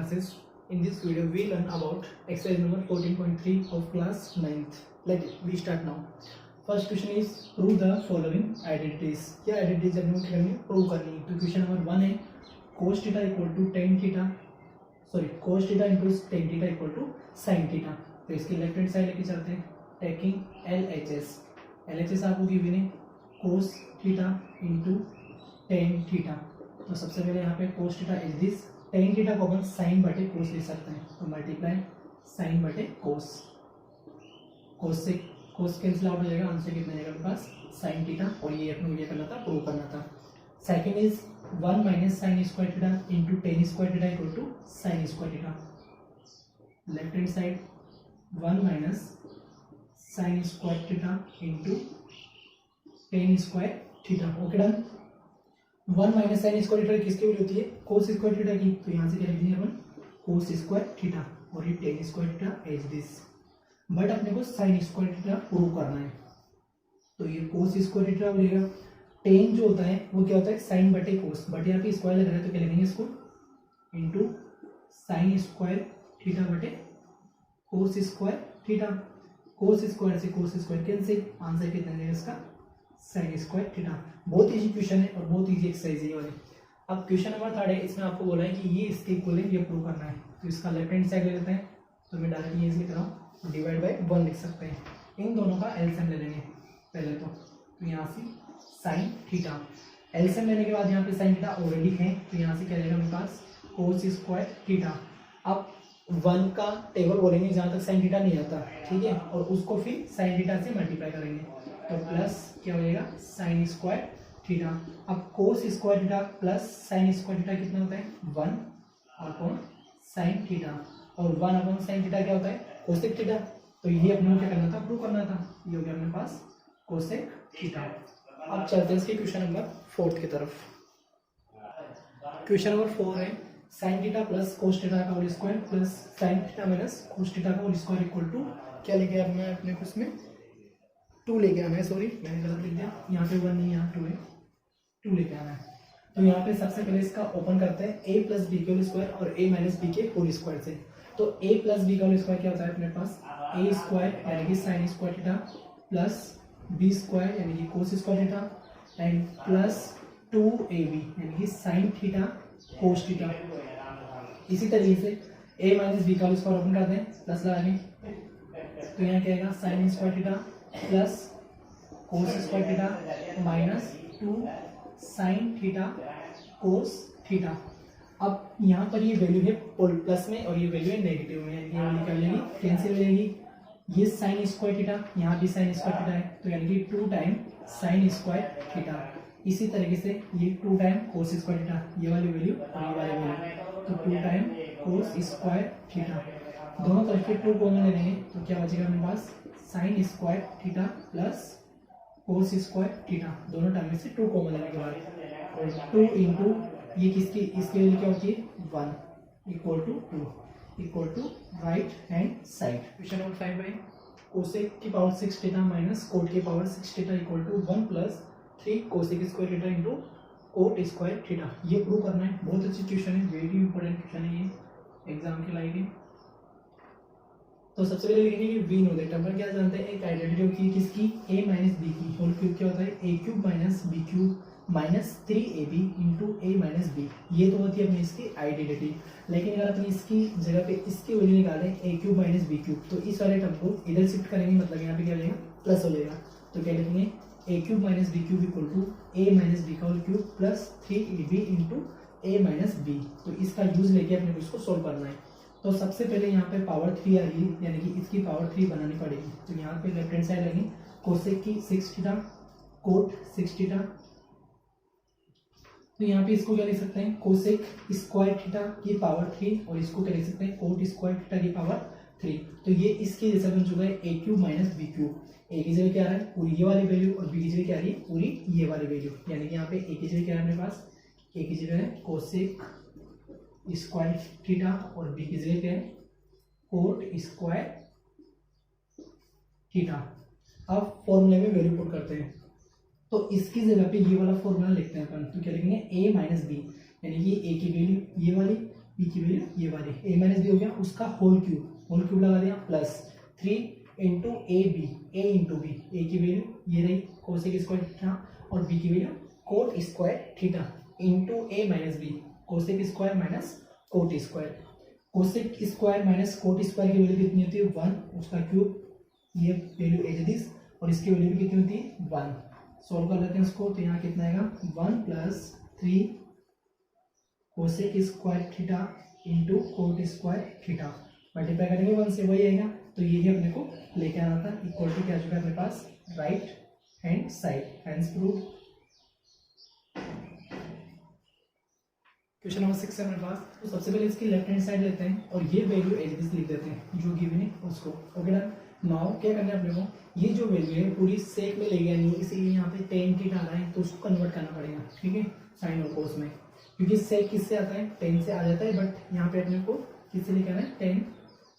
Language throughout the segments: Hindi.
classes. In this video, we learn about exercise number 14.3 of class 9th. We start now. First question is prove the following identities. क्या identities अपने को करनी है, prove करनी है. तो क्वेश्चन नंबर 1 है cos theta equal to tan theta, sorry cos theta into tan theta equal to sin theta. तो इसकी लेफ्ट हैंड साइड लेके चलते हैं. टेकिंग LHS आपको गिवन है cos theta into tan theta. तो सबसे पहले यहाँ पे cos theta is this, tan theta को अपन sin बटे cos ले सकते हैं. तो मल्टीप्लाई sin बटे cos, cos से cos कैंसिल आउट हो जाएगा. आंसर कितना आएगा मेरे पास sin थीटा. और ये अपने ये करना था, प्रूव करना था. Second is 1 minus sin square theta into tan square theta equal to sin square theta. Left hand side 1 minus sin square theta into tan square theta. Okay done. 1 minus sin square theta किसकी वैल्यू होती है, cos स्क्वायर थीटा की. तो यहाँ से क्या लिख देंगे अपन, cos स्क्वायर थीटा. और ये tan square theta as this. But अपने को sin स्क्वायर थीटा प्रूव करना है. तो ये cos स्क्वायर थीटा बोलेगा. tan जो होता है वो क्या होता है, sin बटे cos. बट यहाँ पे स्क्वायर लग रहा है तो क्या लिखेंगे इसको, इंटू sin स्क्वायर थीटा बटे cos square theta. cos square से cos स्क्वायर कैंसिल. आंसर कितना है इसका, sin स्क्वायर थीटा. बहुत इजी क्वेश्चन है और बहुत इजी एक्सरसाइज है वाली. अब क्वेश्चन नंबर 3 है. इसमें आपको बोला है कि ये इसके इक्वल है, ये प्रूव करना है. तो इसका लेफ्ट हैंड साइड ले लेते हैं. तो मैं डायरेक्ट ये लिख रहा हूँ, डिवाइड बाय 1 लिख सकते हैं. इन दोनों का एलसीएम ले लेंगे पहले. तो यहाँ से साइन थीटा. एलसीएम लेने के बाद यहाँ पे साइन थीटा ऑलरेडी है. तो यहाँ से क्या रहेगा मेरे पास, कोस स्क्वायर थीटा. अब 1 का टेबल बोलेंगे जहाँ तक साइन थीटा नहीं आता, ठीक है. और उसको फिर साइन थीटा से मल्टीप्लाई करेंगे. तो प्लस क्या हो जाएगा, साइन स्क्वायर थीटा. अब cos square theta plus sine square theta कितना होता है, 1 अपॉन साइन थीटा. और 1 अपॉन साइन थीटा क्या होता है, कोसेक थीटा. तो ये अपने को क्या करना था, प्रूव करना था. ये हो गया अपने पास कोसेक थीटा. अब चलते हैं इसके क्वेश्चन नंबर 4 की तरफ. क्वेश्चन नंबर 4 है sine theta plus cos theta का whole square plus sine theta minus cos theta का होल स्क्वायर इक्वल टू क्या लेके आना है अपने को, इसमें 2 लेके आना है. सॉरी मैंने गलत लिख दिया. यहाँ पे 1 नहीं, यहाँ 2 है. 2 लेके आना है. तो यहाँ पे सबसे पहले इसका ओपन करते हैं a प्लस बी के होल स्क्वायर और a माइनस बी के होल स्क्वायर से. तो a प्लस बी का होल स्क्वायर क्या होता है अपने पास, a स्क्वायर यानी कि sign square theta plus b square यानी कि कोस square theta and plus 2ab यानी कि साइन थीटा कोस थीटा. इसी तरीके से a माइनस बी का होल स्क्वायर ओपन कर दें, प्लस लगा दें. तो यहाँ क्या आएगा, sign square theta plus cos square theta minus 2 sine theta cos theta. अब यहाँ पर ये वैल्यू है प्लस में और ये वैल्यू है नेगेटिव में. ये वैल्यू क्या लेगी, कैंसिल हो जाएगी. ये साइन स्क्वायर थीटा, यहाँ भी साइन स्क्वायर थीटा है. तो यानी कि 2 टाइम साइन स्क्वायर थीटा. इसी तरीके से ये 2 टाइम कोस स्क्वायर थीटा, ये वाली वैल्यू और ये वाली वैल्यू. तो 2 टाइम कोस स्क्वायर थीटा. दोनों तरफ के 2 कॉमन ले लेंगे. तो क्या बचेगा मेरे पास, sine square theta plus cos square theta. दोनों टाइम में से 2 कॉमन लेने के बाद और 2 इंटू ये किसकी, इसके लिए क्या होती है 1 equal to 2 equal to right hand side. Question number 5 है कोसेक की पावर 6 थीटा माइनस कोट की power 6 theta equal to 1 plus 3 cosec square theta into cot square theta. ये प्रूव करना है. बहुत अच्छी क्वेश्चन है, वेरी इंपॉर्टेंट क्वेश्चन है ये एग्जाम के लायक है. तो सबसे पहले लिखेंगे कि वी नो दैट. अपन क्या जानते हैं, एक आइडेंटिटी होती है किसकी, a माइनस बी की. होल क्यूब क्या होता है, a cube minus B cube minus 3ab into a minus B. ये तो होती है अपनी इसकी आइडेंटिटी. लेकिन अगर अपनी इसकी जगह पे इसकी वैल्यू निकालें a cube minus B cube, तो इस वाले टर्म को इधर शिफ्ट करेंगे, मतलब यहाँ पे क्या लेगा, प्लस हो जाएगा. तो क्या लिखेंगे, a cube minus B cube equal to a minus B का whole cube plus 3ab into a minus b. तो इसका यूज लेके अपने को इसको सोल्व करना है. तो सबसे पहले यहाँ पे पावर 3 आ रही है, यानी कि इसकी पावर 3 बनानी पड़ेगी. तो यहाँ पे लेफ्ट हैंड साइड लगी कोसेक की 6 थीटा कोट 6 थीटा. तो यहाँ पे इसको क्या लिख सकते हैं, कोसेक स्क्वायर थीटा की पावर 3 और इसको क्या लिख सकते हैं, कोट स्क्वायर थीटा की पावर 3. तो ये इसके जैसा बन चुका है a cube minus B cube. a की जगह क्या आ रहा है, पूरी ये वाली वैल्यू और b की जगह क्या आ रही है, पूरी ये वाली वैल्यू. यानी कि यहाँ पे a की जगह क्या है अपने पास, a की जगह है कोसेक स्क्वायर थीटा और b की जगह क्या है, कोट स्क्वायर थीटा. अब फॉर्मूले में वैल्यू पुट करते हैं. तो इसकी जगह पे ये वाला फॉर्मूला लिखते हैं अपन. तो क्या लिखेंगे, a माइनस बी यानी कि a की वैल्यू ये वाली बी की वैल्यू ये वाली ए माइनस बी हो गया, उसका होल क्यूब लगा दिया plus 3 into a into b, a की वैल्यू ये रही कोसेक स्क्वायर थीटा और बी की value cot square theta into ए minus b, cosec square minus cot square, cosec square minus cot square की वैल्यू कितनी होती है 1, उसका क्यूब ये वैल्यू एज इट इज और इसकी वैल्यू भी कितनी होती है 1। सॉल्व कर लेते हैं इसको, तो यहाँ कितना आएगा 1 plus 3 cosec square theta into cot square theta, multiply करेंगे 1 से वही आएगा, तो ये ही अपने को लेके आना था। इक्वल टू क्या चुका है अपने पास right hand side, hence proved. Question number 6 है मेरे पास, तो सबसे पहले इसकी लेफ्ट हैंड साइड लेते हैं और ये वैल्यू एज इट इज लिख देते हैं जो गिवन है उसको। Okay done. नाउ क्या करना है अपने को, ये जो वैल्यू है पूरी सेक में ले गया नहीं, इसीलिए यहाँ पे टेन थीटा आ रहा है तो उसको कन्वर्ट करना पड़ेगा, ठीक है, साइन और कोस में, क्योंकि सेक किससे आता है 10 से आ जाता है, बट यहाँ पे अपने को किससे लेकर आना है 10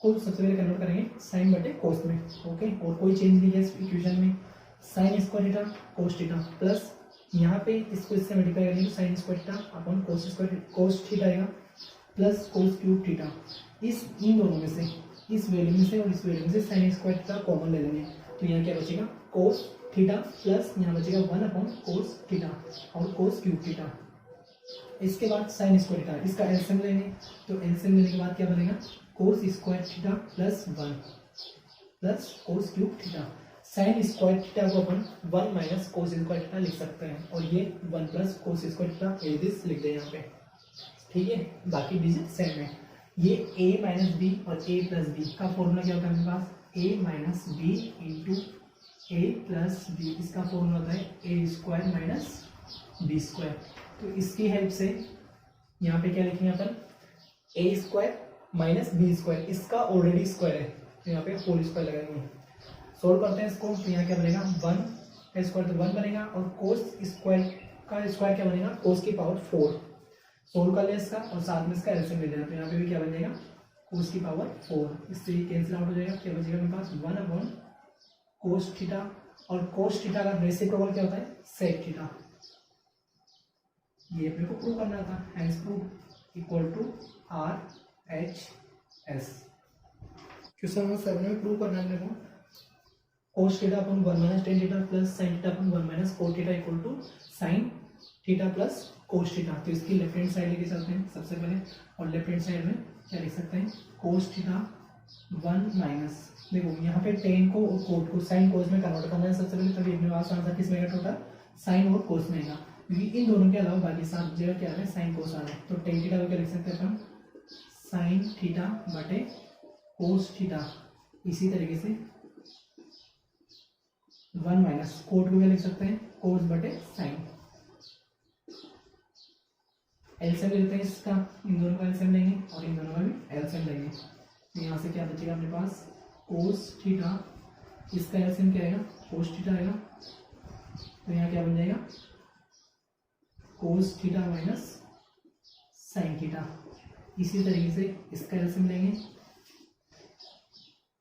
को सबसे पहले कन्वर्ट करेंगे साइन बटे कोस में। ओके, और कोई चेंज नहीं है इस इक्वेशन में, sign square theta cos theta plus यहाँ पे इसको इससे मल्टीप्लाई करेंगे sign square theta upon cos square cos theta आएगा प्लस कोस क्यूब थीटा, इन दोनों में से इस वैल्यू में से और इस वैल्यू में से साइन स्क्वायर थीटा कॉमन ले लेंगे, तो यहाँ क्या बचेगा कोस थीटा प्लस यहाँ बचेगा 1 अपॉन कोस थीटा और कोस क्यूब थीटा। इसके बाद साइन स्क्वायर थीटा, इसका एलसीएम लेंगे, तो एलसीएम लेने के बाद क्या बनेगा cos square theta plus 1 plus cos cube theta. Sine square theta को अपन 1 माइनस कोस स्क्वायर थीटा लिख सकते हैं और ये 1 plus cos square theta as लिख दें यहाँ पे, ठीक है, बाकी डिजिट सेम है। ये a माइनस बी और a प्लस बी का फॉर्मूला क्या होता है मेरे पास a minus B into A plus B, इसका फॉर्मूला होता है ए स्क्वायर माइनस बी स्क्वायर। तो इसकी हेल्प से यहाँ पे क्या लिखेंगे अपन A square minus B square, इसका ऑलरेडी स्क्वायर है तो यहाँ पे होल स्क्वायर लगाएंगे। सोल्व करते हैं इसको, तो यहाँ क्या बनेगा 1 का स्क्वायर तो 1 बनेगा और कोस स्क्वायर का स्क्वायर क्या बनेगा कोस की पावर 4। सोल्व कर ले इसका और साथ में इसका एलसीएम ले लेना, तो यहाँ पे भी क्या बन जाएगा कोस की पावर 4, इससे ये कैंसिल आउट हो जाएगा, क्या बचेगा मेरे पास 1 अपॉन कोस थीटा, और कोस थीटा का रेसिप्रोकल क्या होता है सेक थीटा, ये अपने को प्रूव करना था, hence prove equal to RHS। Question number 7 में प्रूव करना है अपने को कोस थीटा अपन 1 minus tan theta plus sine theta अपन 1 minus cos theta equal to sine theta plus cos theta. तो इसकी लेफ्ट हैंड साइड लेके चलते हैं सबसे पहले, और लेफ्ट हैंड साइड में क्या लिख सकते हैं कोस थीटा 1 माइनस, देखो यहाँ पे टेन को और कोट को साइन कोस में कन्वर्ट करना है सबसे पहले, तभी अपने पास आंसर किस में टोटल साइन और कोस में आएगा, क्योंकि इन दोनों के अलावा बाकी सब जगह क्या है साइन कोस आ रहा है। तो टेन थीटा को क्या लिख सकते हैं अपन साइन थीटा बटे कोस थीटा, इसी तरीके से 1 माइनस कोट को क्या लिख सकते हैं कोस बटे साइन। एलसीएम लेते हैं इसका, इन दोनों का एलसीएम लेंगे और इन दोनों का भी एलसीएम लेंगे, तो यहाँ से क्या बचेगा अपने पास कोस थीटा, इसका एलसीएम क्या आएगा कोस थीटा आएगा, तो यहाँ क्या बन जाएगा कोस थीटा माइनस साइन थीटा। इसी तरीके से इसका एलसीएम लेंगे,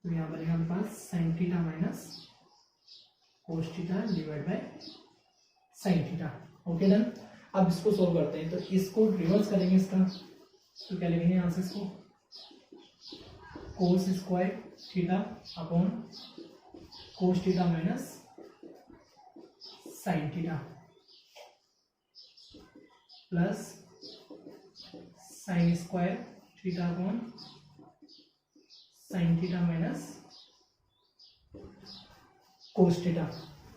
तो यहाँ बनेगा हमारे पास sine theta minus cos theta divide by sine theta. Okay done. अब इसको सोल्व करते हैं, तो इसको रिवर्स करेंगे इसका, तो क्या लिखेंगे यहाँ से इसको कोस square theta upon cos theta minus sine theta plus sine square theta upon sine theta minus cos theta.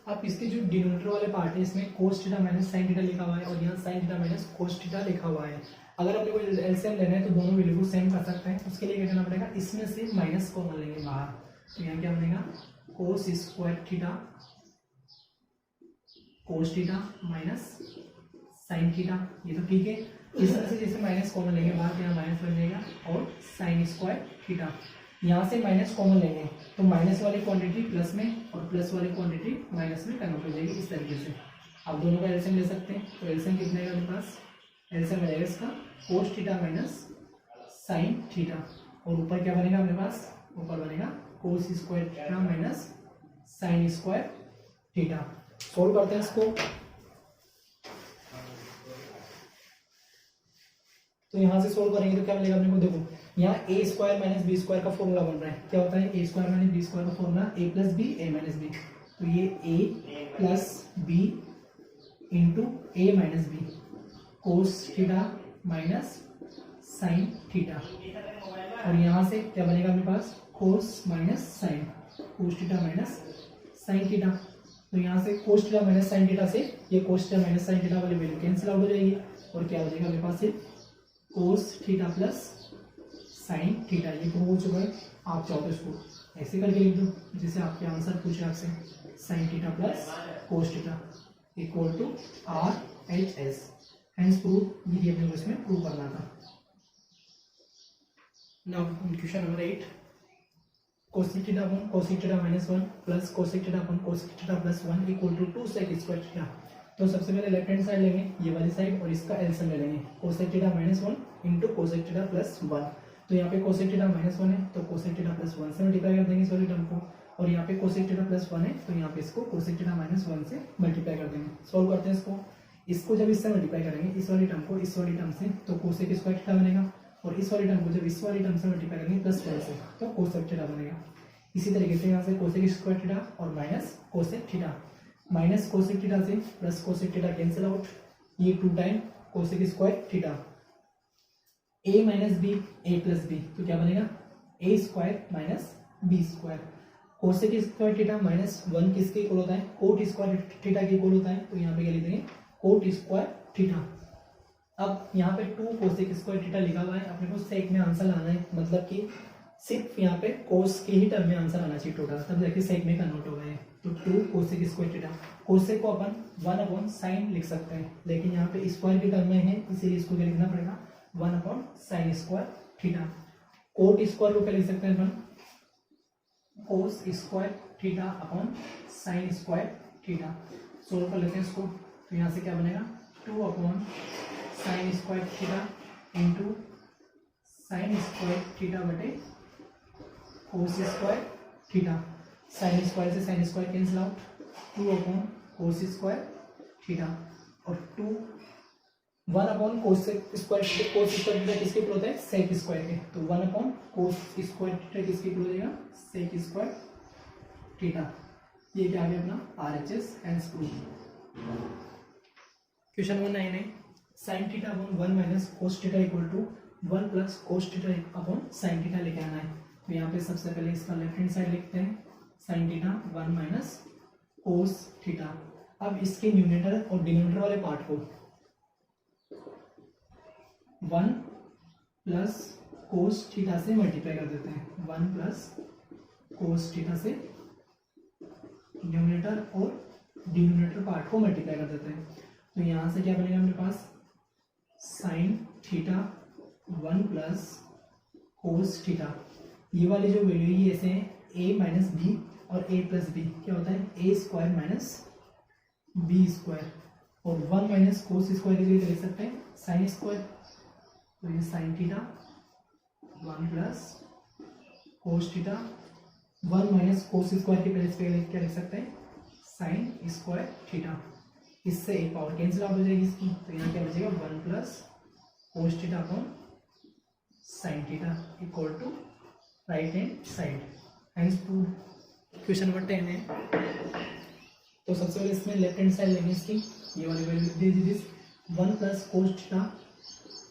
अब इसके जो डिनोमिनेटर वाले पार्ट है इसमें कोस थीटा माइनस साइन थीटा लिखा हुआ है और यहाँ sign theta minus cos theta लिखा हुआ है। अगर अपने को एलसीएम लेना है तो दोनों वैल्यू को सेम कर सकते हैं, उसके लिए क्या करना पड़ेगा इसमें से माइनस कॉमन लेंगे बाहर, तो यहाँ क्या बनेगा cos square theta cos theta minus sine theta, ये तो ठीक है। इसमें से जैसे माइनस कॉमन लेंगे बाहर, यहाँ माइनस बन जाएगा और साइन स्क्वायर थीटा, यहाँ से माइनस कॉमन लेंगे तो माइनस वाली क्वांटिटी प्लस में और प्लस वाली क्वांटिटी माइनस में कन्वर्ट हो जाएगी इस तरीके से। आप दोनों का एलसीएम ले सकते हैं, तो एलसीएम कितना है मेरे पास एलसीएम रहेगा इसका कोस थीटा माइनस साइन थीटा, और ऊपर क्या बनेगा मेरे पास ऊपर बनेगा cos square theta minus sine square theta. Solve करते हैं इसको, तो यहाँ से सोल्व करेंगे तो क्या मिलेगा अपने को, देखो यहाँ a square minus B square का फॉर्मूला बन रहा है, क्या होता है ए स्क्वायर माइनस बी स्क्वायर का formula a plus b a minus b, तो ये a plus B into A minus b cos theta minus sine theta, और यहाँ से क्या बनेगा अपने पास cos minus sine, cos theta minus sine theta. तो यहाँ से cos theta minus sine theta से ये कोस थीटा माइनस साइन थीटा वाली वैल्यू कैंसिल आउट हो जाएगी, और क्या हो जाएगा अपने पास ये कोस थीटा प्लस साइन थीटा। ये प्रूव हो चुका है। आप चाहो तो इसको ऐसे करके लिख दो जैसे आपके आंसर पूछे आपसे, sine theta plus cos theta equal to RHS, hence prove. ये अपने को इसमें प्रूव करना था। Now question number 8, cosec theta upon cosec theta minus 1 plus cosec theta upon cosec theta plus 1 equal to 2 sec square theta. तो सबसे पहले लेफ्ट हैंड साइड लेंगे, ये वाली साइड, और इसका एलसीएम ले लेंगे, cosec theta minus 1 into cosec theta plus 1। तो यहाँ पे कोसेक थीटा माइनस 1 है तो कोसेक थीटा प्लस 1 से मल्टीप्लाई कर देंगे इस वाली टर्म को, और यहाँ पे कोसेक थीटा प्लस 1 है तो यहाँ पे इसको कोसेक थीटा माइनस 1 से मल्टीप्लाई कर देंगे। सॉल्व करते हैं इसको जब इससे मल्टीप्लाई करेंगे इस वाली टर्म को इस वाली टर्म से, तो कोसेक स्क्वायर थीटा बनेगा, और इस वाली टर्म को जब इस वाली टर्म से मल्टीप्लाई करेंगे प्लस 1 से, तो कोसेक थीटा बनेगा। इसी तरीके से यहाँ से कोसेक स्क्वायर थीटा और minus cosec theta, minus cosec theta से plus cosec theta cancel out, ये 2 time cosec square theta, a minus b a plus b, तो क्या बनेगा a square minus B square. Cosec square theta minus 1 किसके इक्वल होता है, कोट स्क्वायर थीटा के इक्वल होता है, तो यहाँ पे क्या लिख देंगे कोट स्क्वायर थीटा। अब यहाँ पे 2 कोसेक स्क्वायर थीटा लिखा हुआ है, अपने को सेक में आंसर लाना है, मतलब कि सिर्फ यहाँ पे कोस के ही टर्म में आंसर आना चाहिए टोटल, तब जाके सेक में कन्वर्ट हो गए। तो 2 कोसेक स्क्वायर थीटा, कोसेक को अपन 1 अपॉन साइन लिख सकते हैं, लेकिन यहाँ पे स्क्वायर के टर्म में है इसीलिए इसको क्या लिखना पड़ेगा 1 upon sine square theta. Cot square को क्या लिख सकते हैं अपन, cos square theta upon sine square theta. Solve कर लेते हैं इसको, तो यहाँ से क्या बनेगा 2 upon sine square theta into sine square theta बटे cos square theta. Sine square से sine square cancel out, 2 upon cos square theta, और 1 अपॉन कोस स्क्वायर थीटा किसके इक्वल होता है सेक स्क्वायर के, तो 1 अपॉन कोस स्क्वायर थीटा किसके इक्वल हो जाएगा सेक स्क्वायर थीटा। ये क्या आ गया अपना RHS hence prove. Question number 9 है, sine theta upon 1 minus cos theta equal to 1 plus cos theta upon sine theta लेके आना है। तो यहाँ पे सबसे पहले इसका लेफ्ट हैंड साइड लिखते हैं, sine theta 1 minus cos theta. अब इसके न्यूमरेटर और डिनोमिनेटर वाले पार्ट को 1 प्लस कोस थीटा से मल्टीप्लाई कर देते हैं, 1 प्लस कोस थीटा से न्यूमरेटर और डिनोमिनेटर पार्ट को मल्टीप्लाई कर देते हैं। तो यहाँ से क्या बनेगा मेरे पास sine theta 1 plus cos theta. ये वाली जो वैल्यू है ऐसे है a माइनस बी और a प्लस बी, क्या होता है a square minus B square, और 1 माइनस कोस स्क्वायर के लिए लिख सकते हैं साइन स्क्वायर, तो ये sign theta 1 plus cos theta, 1 minus cos square के प्लेस पे क्या लिख सकते हैं साइन स्क्वायर थीटा। इससे एक पावर कैंसिल आउट हो जाएगी इसकी, तो यहाँ क्या बचेगा 1 plus cos theta upon sine theta equal to right hand side, hence prove. Question number 10 है, तो सबसे पहले इसमें लेफ्ट हैंड साइड लेंगे इसकी, ये वाली वैल्यू दे दीजिए 1 plus cos theta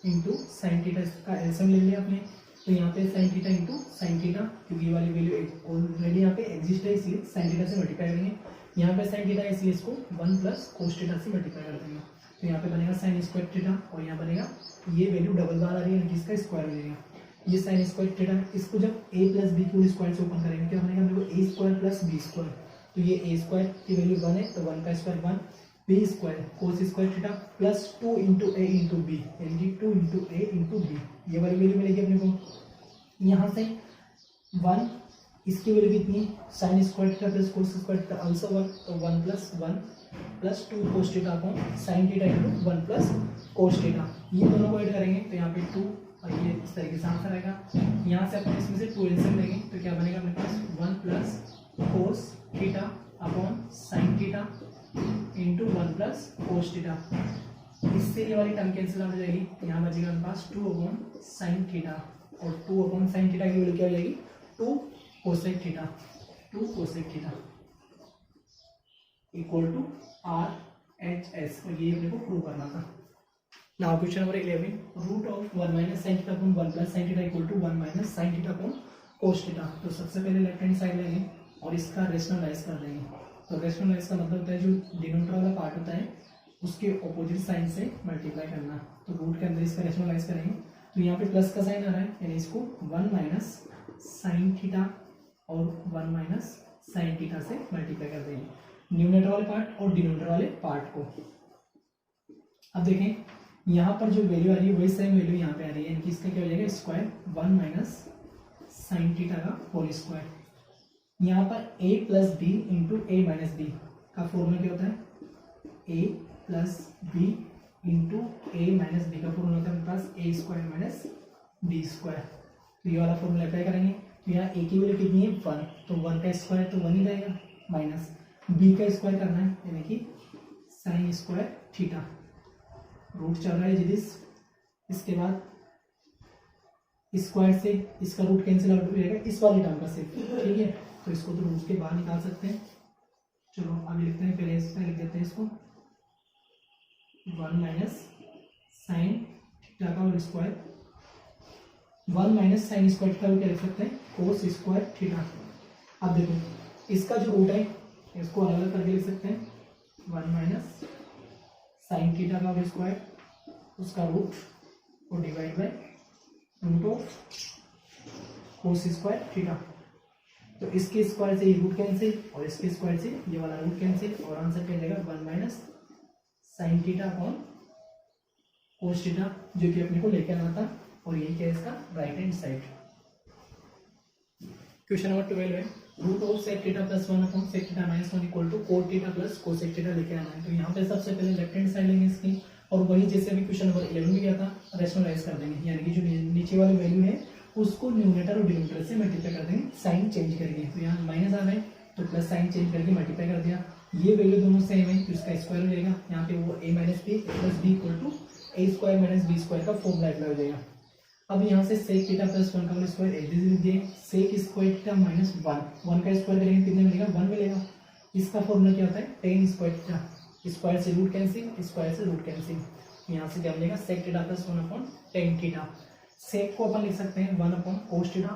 into sine theta, इसका एलसीएम ले लिया आपने, तो यहाँ पे sign theta into sine theta, क्योंकि ये वाली वैल्यू ऑलरेडी यहाँ पे एग्जिस्ट है इसलिए साइन थीटा से मल्टीप्लाई करेंगे, यहाँ पे साइन थीटा इसलिए इसको 1 प्लस कोस थीटा से मल्टीप्लाई कर देंगे, तो यहाँ पे बनेगा साइन स्क्वायर थीटा, और यहाँ बनेगा ये वैल्यू डबल बार आ रही है जिसका स्क्वायर हो जाएगा, ये साइन स्क्वायर थीटा। इसको जब a प्लस बी की स्क्वायर से ओपन करेंगे क्या बनेगा मेरे को a square plus B square, तो ये a स्क्वायर की वैल्यू 1 है तो 1 का square 1, b square cos square theta plus 2 into a into B, यानी 2 इंटू a इंटू बी, ये वाली वैल्यू मिलेगी अपने को। यहाँ से 1 इसकी वैल्यू कितनी sign square theta plus cos square theta also 1, तो 1 प्लस 2 कोस theta upon sine theta into 1 plus cos theta, ये दोनों को ऐड करेंगे तो यहाँ पे 2 और ये इस तरीके से आंसर आएगा। यहाँ से अपन इसमें से 2 एलसीएम लेंगे तो क्या बनेगा अपने पास 1 plus cos theta upon sine theta into 1 plus cos theta, इससे ये वाली टर्म कैंसिल आउट हो जाएगी, यहाँ बचेगा हमारे पास 2/sin थीटा, और 2/sin थीटा की वैल्यू क्या हो जाएगी 2 cosec theta, 2 cosec theta equal to RHS, और ये अपने को प्रूव करना था। Now question number 11, root of 1 minus sine theta upon 1 plus sine theta equal to 1 minus sine theta upon cos theta. तो सबसे पहले लेफ्ट हैंड साइड लेंगे और इसका रेशनलाइज कर देंगे। तो रेशनलाइज का मतलब होता है जो डिनोमिनेटर वाला पार्ट होता है उसके ऑपोजिट साइन से मल्टीप्लाई करना। तो रूट के अंदर इसका रेशनलाइज करेंगे, तो यहाँ पे प्लस का साइन आ रहा है, यानी इसको 1 माइनस साइन थीटा और 1 माइनस साइन थीटा से मल्टीप्लाई कर देंगे, न्यूमरेटर वाले पार्ट और डिनोमिनेटर वाले पार्ट को। अब देखें यहाँ पर जो वैल्यू आ रही है वही सेम वैल्यू यहाँ पे आ रही है, यानी कि इसका क्या हो जाएगा स्क्वायर 1 माइनस साइन थीटा का होल स्क्वायर। यहाँ पर a plus B into A minus B का फॉर्मूला क्या होता है, a plus B into A minus B का फॉर्मूला होता है हमारे पास a square minus B square. तो ये वाला फॉर्मूला अप्लाई करेंगे, तो यहाँ a की वैल्यू कितनी है 1, तो 1 का स्क्वायर तो 1 ही रहेगा, माइनस b का स्क्वायर करना है यानी कि साइन स्क्वायर थीटा, रूट चल रहा है जिदिस, इसके बाद स्क्वायर से इसका रूट कैंसिल आउट हो जाएगा इस वाली टर्म का सिर्फ, ठीक है। तो इसको तो रूट के बाहर निकाल सकते हैं। चलो आगे लिखते हैं, पहले इसमें लिख देते हैं इसको 1 माइनस साइन थीटा का whole square, 1 minus sine square theta को क्या लिख सकते हैं कोस स्क्वायर थीटा। अब देखो इसका जो रूट है इसको अलग अलग करके लिख सकते हैं, 1 माइनस साइन थीटा का होल स्क्वायर उसका रूट और divide by root of cos square theta. तो इसके स्क्वायर से ये रूट कैंसिल और इसके स्क्वायर से ये वाला रूट कैंसिल, और आंसर क्या जाएगा 1 minus sine theta upon cos theta, जो कि अपने को लेकर आना था, और ये क्या है इसका right hand side. Question number 12 है root of sec theta plus 1 upon sec theta minus 1 equal to cot theta plus cosec theta लेके आना है। तो यहाँ पे सबसे पहले लेफ्ट हैंड साइड लेंगे इसकी, और वही जैसे अभी क्वेश्चन नंबर 11 में किया था रेशनलाइज कर देंगे, यानी कि जो नीचे वाली वैल्यू है उसको न्यूमरेटर और डिनोमिनेटर से मल्टीप्लाई कर देंगे, साइन चेंज करेंगे। तो यहाँ माइनस आ रहा है तो प्लस साइन चेंज करके मल्टीप्लाई कर दिया, ये वैल्यू दोनों सेम है तो इसका स्क्वायर हो जाएगा, यहाँ पे वो a minus B plus B equal to A square minus B square का फॉर्मूला अप्लाई हो जाएगा। अब यहाँ से सेक थीटा प्लस 1 का होल स्क्वायर एलजीब्रा लिख दिए, सेक स्क्वायर थीटा माइनस 1 का स्क्वायर करेंगे कितने मिलेगा 1 मिलेगा। इसका फॉर्मूला क्या होता है टेन स्क्वायर थीटा, स्क्वायर से रूट कैंसिल, स्क्वायर से रूट कैंसिल, यहाँ से क्या मिलेगा sec theta plus 1 upon tan theta. Sec को अपन लिख सकते हैं 1 अपॉन कोस थीटा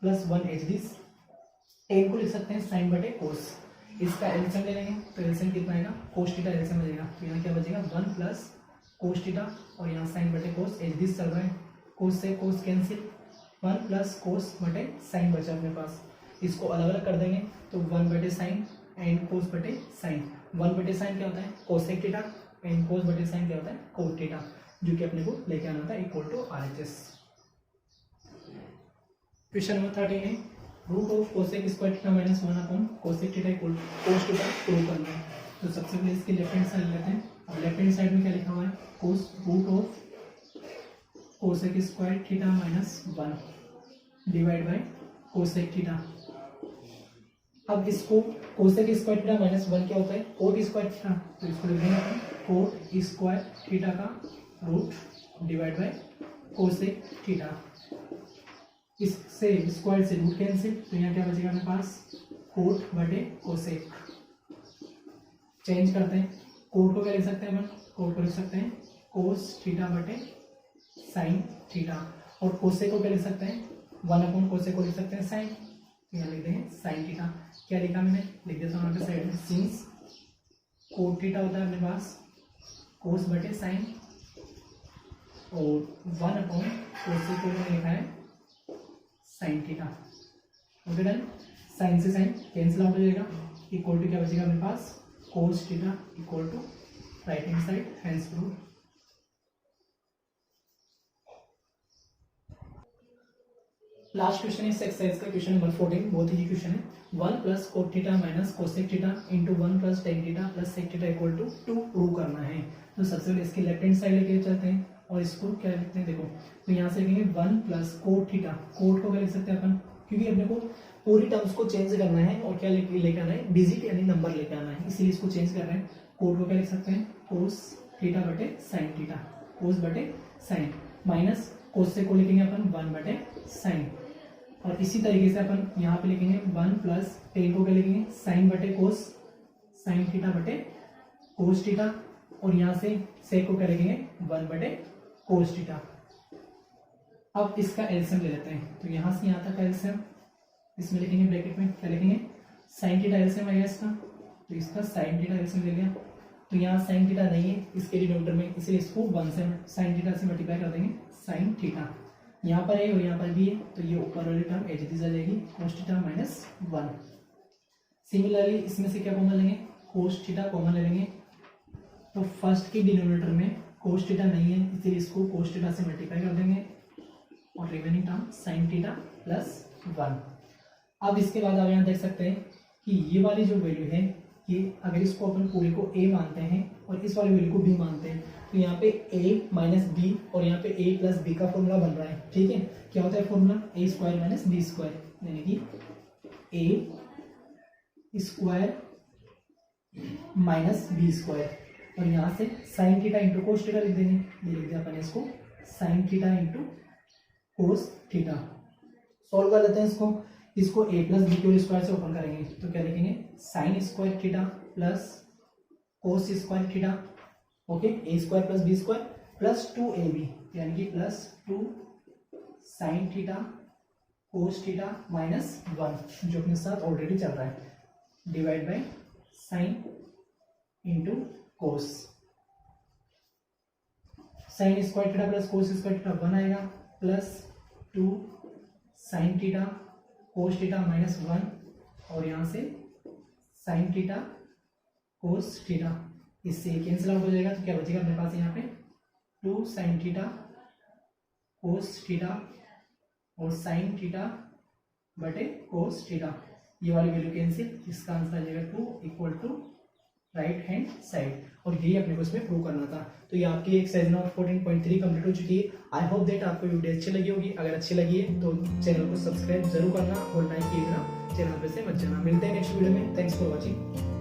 प्लस 1 एच दिस, टेन को लिख सकते हैं साइन बटे कोस। इसका एलसीएम ले लेंगे तो एलसीएम कितना आएगा कोस थीटा एलसीएम बचेगा, तो यहाँ क्या बचेगा 1 प्लस कोस थीटा, और यहाँ साइन बटे कोस एच दिस चल रहा है, कोस से कोस कैंसिल, 1 प्लस कोस बटे साइन बचा अपने पास। इसको अलग अलग कर देंगे तो 1 बटे साइन एंड कोस बटे साइन, 1 बटे साइन क्या होता है कोसेक थीटा एंड कोस बटे साइन क्या होता है कोट थीटा, जो कि अपने को लेके आना था equal to RHS। Question number 13 है root of cosec square theta minus 1 upon cosec theta equal to cos theta prove करना है। तो सबसे पहले इसके लेफ्ट हैंड साइड लेते हैं, अब लेफ्ट हैंड साइड में क्या लिखा हुआ है cos root of cosec square theta minus 1 divide by cosec theta. अब इसको कोसेक स्क्वायर थीटा माइनस 1 क्या होता है कोट स्क्वायर थीटा, तो इसको लिख देंगे अपन कोट स्क्वायर थीटा का root divide by cosec theta. इससे स्क्वायर से रूट कैंसिल, तो यहाँ क्या बचेगा हमारे पास कोट बटे कोसेक। चेंज करते हैं, कोट को क्या लिख सकते हैं अपन कोट को लिख सकते हैं कोस थीटा बटे साइन थीटा, और कोसेक को क्या लिख सकते हैं 1 अपॉन कोसेक को लिख सकते हैं साइन, यहाँ लिख देंगे साइन थीटा। क्या लिखा मैंने लिख देता हूँ यहाँ पे साइड में, सिंस कोट थीटा होता है अपने पास कोस बटे साइन, और 1 अपॉन कोसेक को मैंने लिखा है sine theta. Okay done, sine से साइन कैंसिल आउट हो जाएगा, इक्वल टू क्या बचेगा मेरे पास cos theta equal to right hand side hence proved. Last question है एक्सरसाइज का क्वेश्चन नंबर 14, बहुत ही क्वेश्चन है 1 प्लस cot theta minus cosec theta into 1 plus tan theta plus sec theta equal to 2 prove करना है। तो सबसे पहले इसकी लेफ्ट हैंड साइड लेके चलते हैं और इसको क्या लिखते हैं देखो, तो यहाँ से लिखेंगे 1 प्लस कोट थीटा, कोट को क्या लिख सकते हैं अपन क्योंकि अपने को पूरी टर्म्स को चेंज करना है और क्या लेके आना है डिजिट यानी नंबर लेके आना है, इसीलिए इसको चेंज कर रहे हैं। कोट को क्या लिख सकते हैं कोस थीटा बटे साइन थीटा, कोस बटे साइन, माइनस कोस से को लिखेंगे अपन 1 बटे साइन, और इसी तरीके से अपन यहाँ पे लिखेंगे 1 प्लस टेन को क्या लिखेंगे साइन बटे कोस, साइन थीटा बटे कोस थीटा, और यहाँ से सेक को क्या लिखेंगे 1 बटे कोस थीटा। अब इसका एलसीएम ले लेते हैं, तो यहाँ से यहाँ तक एलसीएम इसमें लिखेंगे ब्रैकेट में क्या लिखेंगे साइन थीटा एलसीएम आएगा इसका, तो इसका साइन थीटा एलसीएम ले लिया, तो यहाँ साइन थीटा नहीं है इसके डिनोमिनेटर में, इसलिए इसको 1 से साइन थीटा से मल्टीप्लाई कर देंगे साइन थीटा, यहाँ पर है और यहाँ पर भी है, तो ये ऊपर वाली टर्म एज इट इज आ जाएगी कोस थीटा माइनस 1। सिमिलरली इसमें से क्या कॉमन लेंगे कोस थीटा कॉमन ले लेंगे, तो फर्स्ट के डिनोमिनेटर में कोस थीटा नहीं है इसलिए इसको कोस थीटा से मल्टीप्लाई कर देंगे, और remaining term sign theta plus 1। अब इसके बाद आप यहाँ देख सकते हैं कि ये वाली जो वैल्यू है कि अगर इसको अपन पूरे को a मानते हैं और इस वाली वैल्यू को b मानते हैं, तो यहाँ पे a माइनस बी और यहाँ पे a प्लस बी का फॉर्मूला बन रहा है। ठीक है, क्या होता है formula a square minus B square, यानी कि a square minus B square, और यहाँ से sine theta into cos theta लिख देंगे, ये लिख दिया अपन इसको sine theta into cos theta. Solve कर लेते हैं इसको a प्लस बी के स्क्वायर से ओपन करेंगे, तो क्या लिखेंगे sine square theta plus cos square theta, okay, a square plus B square plus 2ab, यानी कि plus 2 sine theta cos theta minus 1 जो अपने साथ ऑलरेडी चल रहा है, divide by sine into cos, sine square theta plus cos square theta 1 आएगा, plus 2 sine theta cos theta minus 1, और यहाँ से साइन थीटा कोस थीटा, इससे कैंसिल आउट हो जाएगा, तो क्या बचेगा अपने पास यहाँ पे 2 साइन थीटा कोस थीटा और साइन थीटा बटे कोस थीटा, ये वाली वैल्यू कैंसिल, इसका आंसर आ जाएगा 2 equal to right hand side, और यही अपने को इसमें प्रूव करना था। तो ये आपकी एक्सरसाइज नंबर 14.3 कंप्लीट हो चुकी है। आई होप दैट आपको वीडियो अच्छी लगी होगी, अगर अच्छी लगी है तो चैनल को सब्सक्राइब जरूर करना और लाइक किए बिना चैनल पे से मत जाना। मिलते हैं नेक्स्ट वीडियो में, थैंक्स फॉर वॉचिंग।